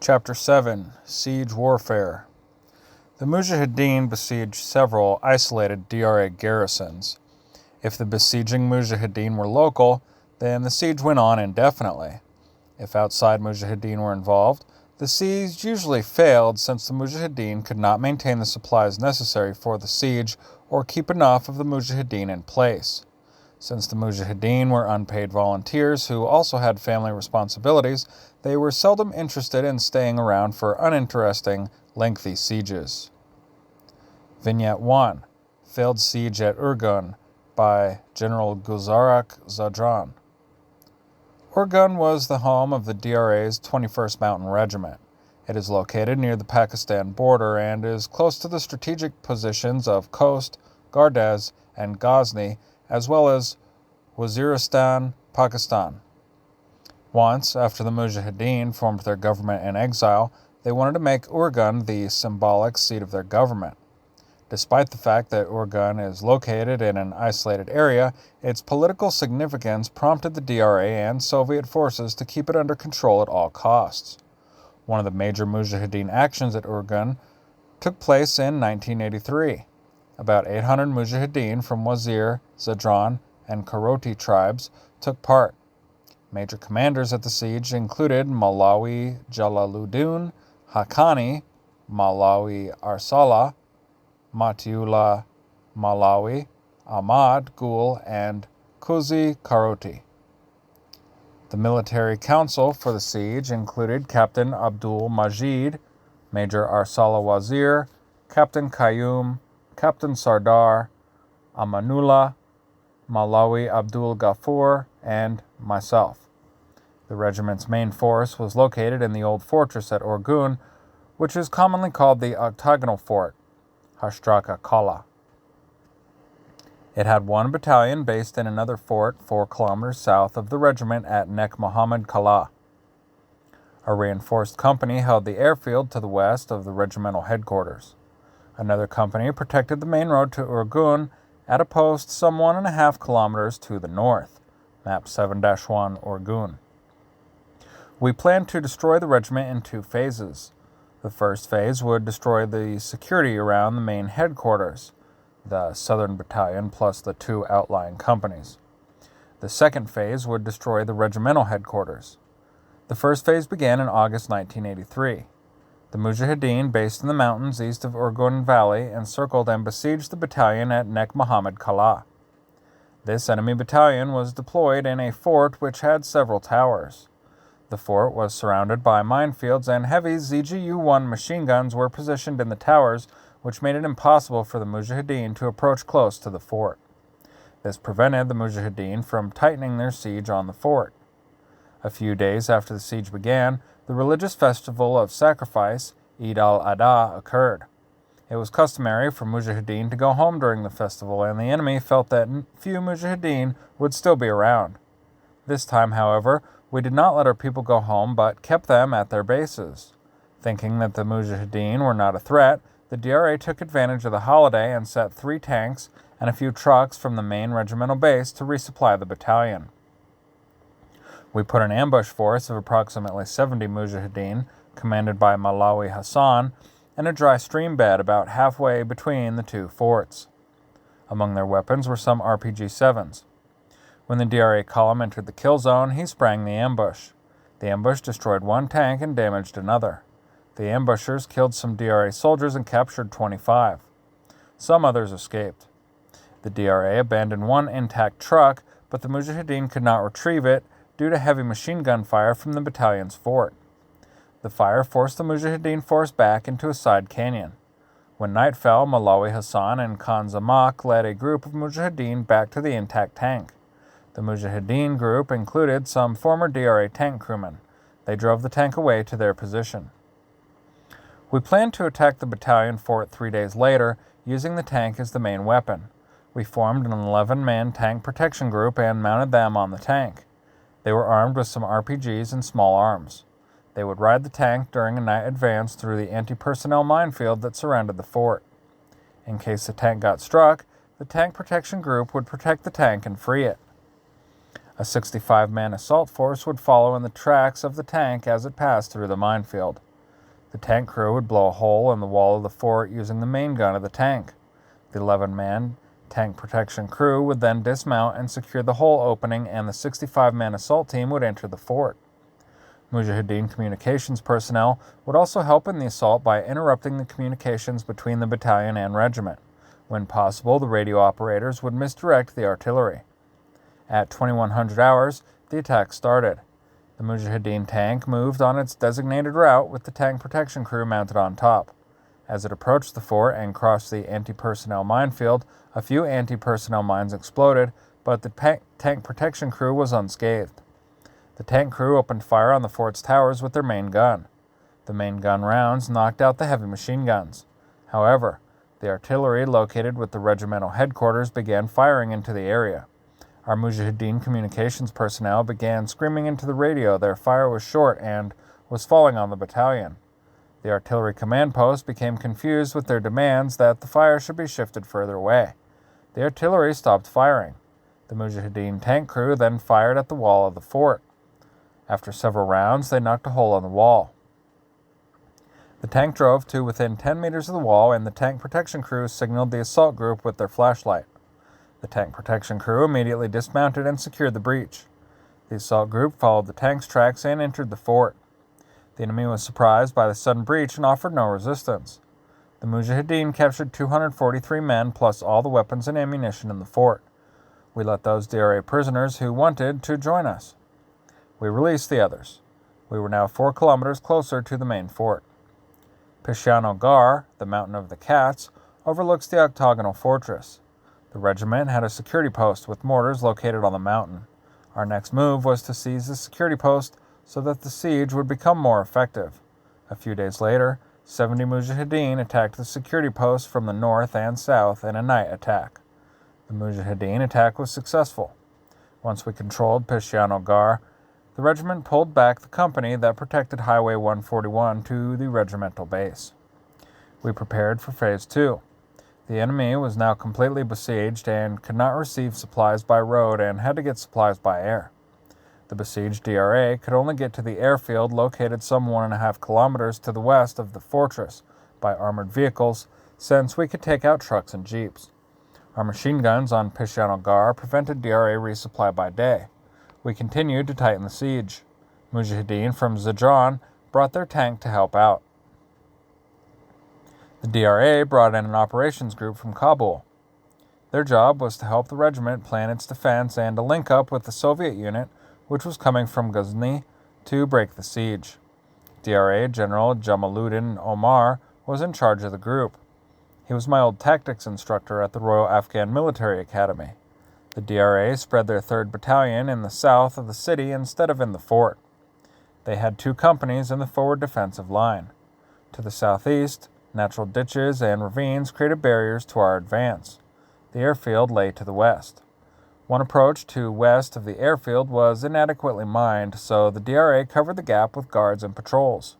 Chapter 7: Siege Warfare. The Mujahideen besieged several isolated DRA garrisons. If the besieging Mujahideen were local, then the siege went on indefinitely. If outside Mujahideen were involved, the siege usually failed since the Mujahideen could not maintain the supplies necessary for the siege or keep enough of the Mujahideen in place. Since the Mujahideen were unpaid volunteers who also had family responsibilities, they were seldom interested in staying around for uninteresting, lengthy sieges. Vignette 1: Failed Siege at Urgun by General Guzarak Zadran. Urgun was the home of the DRA's 21st Mountain Regiment. It is located near the Pakistan border and is close to the strategic positions of Khost, Gardez, and Ghazni, as well as Waziristan, Pakistan. Once, after the Mujahideen formed their government in exile, they wanted to make Urgun the symbolic seat of their government. Despite the fact that Urgun is located in an isolated area, its political significance prompted the DRA and Soviet forces to keep it under control at all costs. One of the major Mujahideen actions at Urgun took place in 1983. About 800 Mujahideen from Wazir, Zadran, and Karoti tribes took part. Major commanders at the siege included Malawi Jalaluddin, Haqqani, Malawi Arsala, Matiullah Malawi, Ahmad Gul, and Kuzi Karoti. The military council for the siege included Captain Abdul Majid, Major Arsala Wazir, Captain Qayyum, Captain Sardar, Amanullah, Malawi Abdul Ghaffur, and myself. The regiment's main force was located in the old fortress at Urgun, which is commonly called the Octagonal Fort, Hashtraka Kala. It had one battalion based in another fort 4 kilometers south of the regiment at Nek Mohammed Kala. A reinforced company held the airfield to the west of the regimental headquarters. Another company protected the main road to Urgun at a post some 1.5 kilometers to the north, map 7-1 Urgun. We planned to destroy the regiment in 2 phases. The first phase would destroy the security around the main headquarters, the Southern Battalion plus the 2 outlying companies. The second phase would destroy the regimental headquarters. The first phase began in August 1983. The Mujahideen, based in the mountains east of Urgun Valley, encircled and besieged the battalion at Nek Mohammed Kala. This enemy battalion was deployed in a fort which had several towers. The fort was surrounded by minefields, and heavy ZGU-1 machine guns were positioned in the towers, which made it impossible for the Mujahideen to approach close to the fort. This prevented the Mujahideen from tightening their siege on the fort. A few days after the siege began, the religious festival of sacrifice, Eid al-Adha, occurred. It was customary for Mujahideen to go home during the festival, and the enemy felt that few Mujahideen would still be around. This time, however, we did not let our people go home, but kept them at their bases. Thinking that the Mujahideen were not a threat, the DRA took advantage of the holiday and set 3 tanks and a few trucks from the main regimental base to resupply the battalion. We put an ambush force of approximately 70 Mujahideen, commanded by Malawi Hassan, in a dry stream bed about halfway between the 2 forts. Among their weapons were some RPG-7s. When the DRA column entered the kill zone, he sprang the ambush. The ambush destroyed 1 tank and damaged another. The ambushers killed some DRA soldiers and captured 25. Some others escaped. The DRA abandoned 1 intact truck, but the Mujahideen could not retrieve it due to heavy machine gun fire from the battalion's fort. The fire forced the Mujahideen force back into a side canyon. When night fell, Malawi Hassan and Khan Zamak led a group of Mujahideen back to the intact tank. The Mujahideen group included some former DRA tank crewmen. They drove the tank away to their position. We planned to attack the battalion fort 3 days later, using the tank as the main weapon. We formed an 11-man tank protection group and mounted them on the tank. They were armed with some RPGs and small arms. They would ride the tank during a night advance through the anti-personnel minefield that surrounded the fort. In case the tank got struck, the tank protection group would protect the tank and free it. A 65-man assault force would follow in the tracks of the tank as it passed through the minefield. The tank crew would blow a hole in the wall of the fort using the main gun of the tank. The 11-man tank protection crew would then dismount and secure the hole opening, and the 65-man assault team would enter the fort. Mujahideen communications personnel would also help in the assault by interrupting the communications between the battalion and regiment. When possible, the radio operators would misdirect the artillery. At 2100 hours, the attack started. The Mujahideen tank moved on its designated route with the tank protection crew mounted on top. As it approached the fort and crossed the anti-personnel minefield, a few anti-personnel mines exploded, but the tank protection crew was unscathed. The tank crew opened fire on the fort's towers with their main gun. The main gun rounds knocked out the heavy machine guns. However, the artillery located with the regimental headquarters began firing into the area. Our Mujahideen communications personnel began screaming into the radio their fire was short and was falling on the battalion. The artillery command post became confused with their demands that the fire should be shifted further away. The artillery stopped firing. The Mujahideen tank crew then fired at the wall of the fort. After several rounds, they knocked a hole in the wall. The tank drove to within 10 meters of the wall, and the tank protection crew signaled the assault group with their flashlight. The tank protection crew immediately dismounted and secured the breach. The assault group followed the tank's tracks and entered the fort. The enemy was surprised by the sudden breach and offered no resistance. The Mujahideen captured 243 men plus all the weapons and ammunition in the fort. We let those DRA prisoners who wanted to join us. We released the others. We were now 4 kilometers closer to the main fort. Pisciano Gar, the Mountain of the Cats, overlooks the octagonal fortress. The regiment had a security post with mortars located on the mountain. Our next move was to seize the security post so that the siege would become more effective. A few days later, 70 Mujahideen attacked the security post from the north and south in a night attack. The Mujahideen attack was successful. Once we controlled Pisciano Gar, the regiment pulled back the company that protected Highway 141 to the regimental base. We prepared for Phase 2. The enemy was now completely besieged and could not receive supplies by road and had to get supplies by air. The besieged DRA could only get to the airfield located some 1.5 kilometers to the west of the fortress by armored vehicles, since we could take out trucks and jeeps. Our machine guns on Pisciano Gar prevented DRA resupply by day. We continued to tighten the siege. Mujahideen from Zidran brought their tank to help out. The DRA brought in an operations group from Kabul. Their job was to help the regiment plan its defense and to link up with the Soviet unit, which was coming from Ghazni, to break the siege. DRA General Jamaluddin Omar was in charge of the group. He was my old tactics instructor at the Royal Afghan Military Academy. The DRA spread their 3rd Battalion in the south of the city instead of in the fort. They had 2 companies in the forward defensive line. To the southeast, natural ditches and ravines created barriers to our advance. The airfield lay to the west. One approach to west of the airfield was inadequately mined, so the DRA covered the gap with guards and patrols.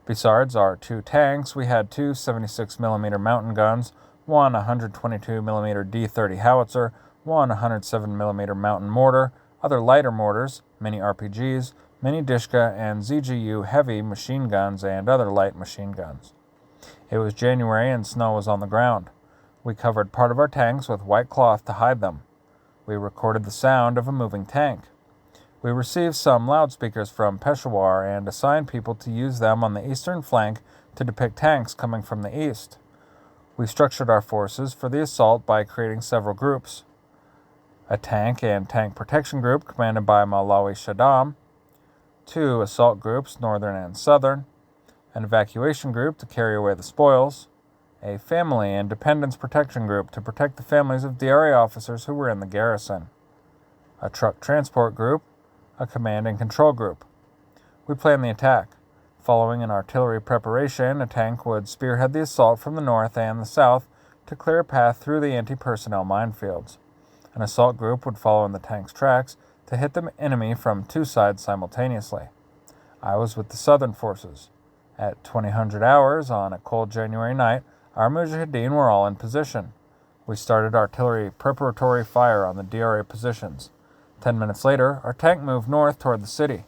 Besides our 2 tanks, we had 2 76mm mountain guns, one 122mm D-30 howitzer, one 107mm mountain mortar, other lighter mortars, mini RPGs, mini Dishka, and ZGU heavy machine guns and other light machine guns. It was January and snow was on the ground. We covered part of our tanks with white cloth to hide them. We recorded the sound of a moving tank. We received some loudspeakers from Peshawar and assigned people to use them on the eastern flank to depict tanks coming from the east. We structured our forces for the assault by creating several groups. A tank and tank protection group commanded by Malawi Shaddam, 2 assault groups, northern and southern, an evacuation group to carry away the spoils, a family and dependents protection group to protect the families of DRA officers who were in the garrison, a truck transport group, a command and control group. We planned the attack. Following an artillery preparation, a tank would spearhead the assault from the north and the south to clear a path through the anti-personnel minefields. An assault group would follow in the tank's tracks to hit the enemy from 2 sides simultaneously. I was with the southern forces. At 2000 hours on a cold January night, our Mujahideen were all in position. We started artillery preparatory fire on the DRA positions. 10 minutes later, our tank moved north toward the city.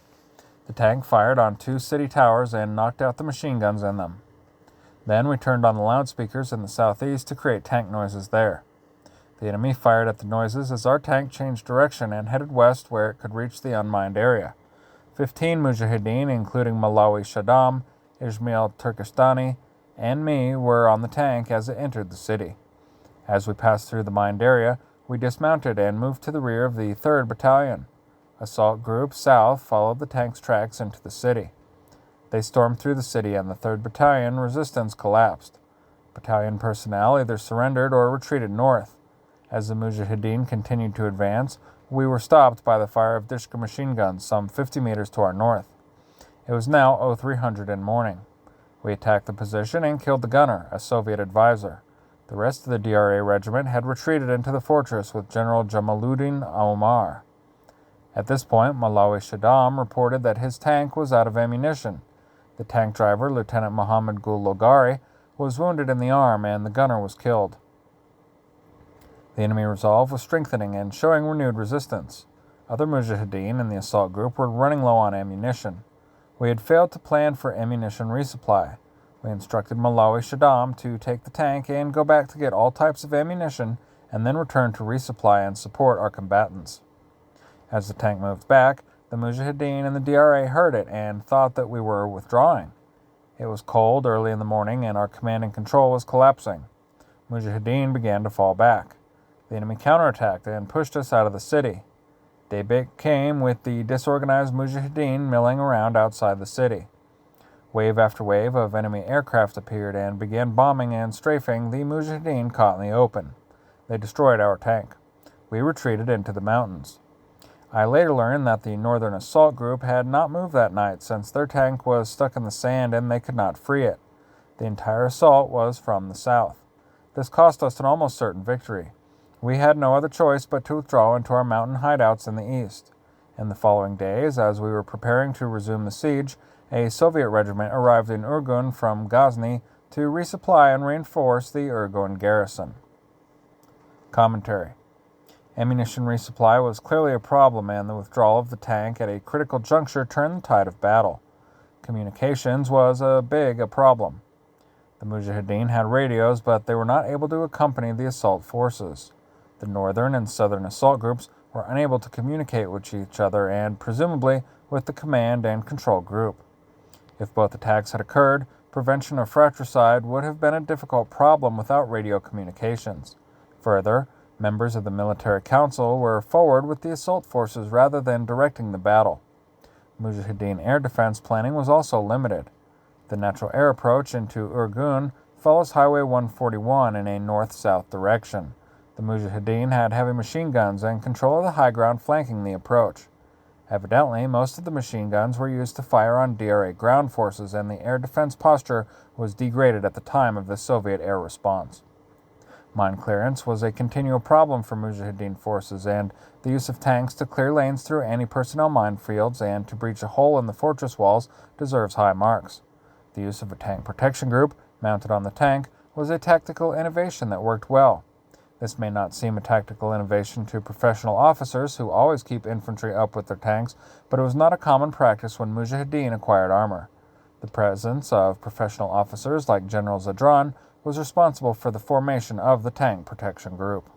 The tank fired on 2 city towers and knocked out the machine guns in them. Then we turned on the loudspeakers in the southeast to create tank noises there. The enemy fired at the noises as our tank changed direction and headed west where it could reach the unmined area. 15 Mujahideen, including Malawi Shaddam, Ismail Turkestani, and me, were on the tank as it entered the city. As we passed through the mined area, we dismounted and moved to the rear of the 3rd Battalion. Assault Group South followed the tank's tracks into the city. They stormed through the city and the 3rd Battalion resistance collapsed. Battalion personnel either surrendered or retreated north. As the Mujahideen continued to advance, we were stopped by the fire of Dishka machine guns some 50 meters to our north. It was now 0300 in morning. We attacked the position and killed the gunner, a Soviet advisor. The rest of the DRA regiment had retreated into the fortress with General Jamaluddin Omar. At this point, Malawi Shaddam reported that his tank was out of ammunition. The tank driver, Lieutenant Mohammed Gul Logari, was wounded in the arm and the gunner was killed. The enemy resolve was strengthening and showing renewed resistance. Other Mujahideen in the assault group were running low on ammunition. We had failed to plan for ammunition resupply. We instructed Malawi Shaddam to take the tank and go back to get all types of ammunition and then return to resupply and support our combatants. As the tank moved back, the Mujahideen and the DRA heard it and thought that we were withdrawing. It was cold early in the morning and our command and control was collapsing. Mujahideen began to fall back. The enemy counterattacked and pushed us out of the city. Daybreak came with the disorganized Mujahideen milling around outside the city. Wave after wave of enemy aircraft appeared and began bombing and strafing the Mujahideen caught in the open. They destroyed our tank. We retreated into the mountains. I later learned that the Northern Assault Group had not moved that night since their tank was stuck in the sand and they could not free it. The entire assault was from the south. This cost us an almost certain victory. We had no other choice but to withdraw into our mountain hideouts in the east. In the following days, as we were preparing to resume the siege, a Soviet regiment arrived in Irgun from Ghazni to resupply and reinforce the Irgun garrison. Commentary. Ammunition resupply was clearly a problem, and the withdrawal of the tank at a critical juncture turned the tide of battle. Communications was a problem. The Mujahideen had radios, but they were not able to accompany the assault forces. The northern and southern assault groups were unable to communicate with each other and, presumably, with the command and control group. If both attacks had occurred, prevention of fratricide would have been a difficult problem without radio communications. Further, members of the military council were forward with the assault forces rather than directing the battle. Mujahideen air defense planning was also limited. The natural air approach into Irgun follows Highway 141 in a north-south direction. The Mujahideen had heavy machine guns and control of the high ground flanking the approach. Evidently, most of the machine guns were used to fire on DRA ground forces, and the air defense posture was degraded at the time of the Soviet air response. Mine clearance was a continual problem for Mujahideen forces, and the use of tanks to clear lanes through anti-personnel minefields and to breach a hole in the fortress walls deserves high marks. The use of a tank protection group, mounted on the tank, was a tactical innovation that worked well. This may not seem a tactical innovation to professional officers who always keep infantry up with their tanks, but it was not a common practice when Mujahideen acquired armor. The presence of professional officers like General Zadran was responsible for the formation of the tank protection group.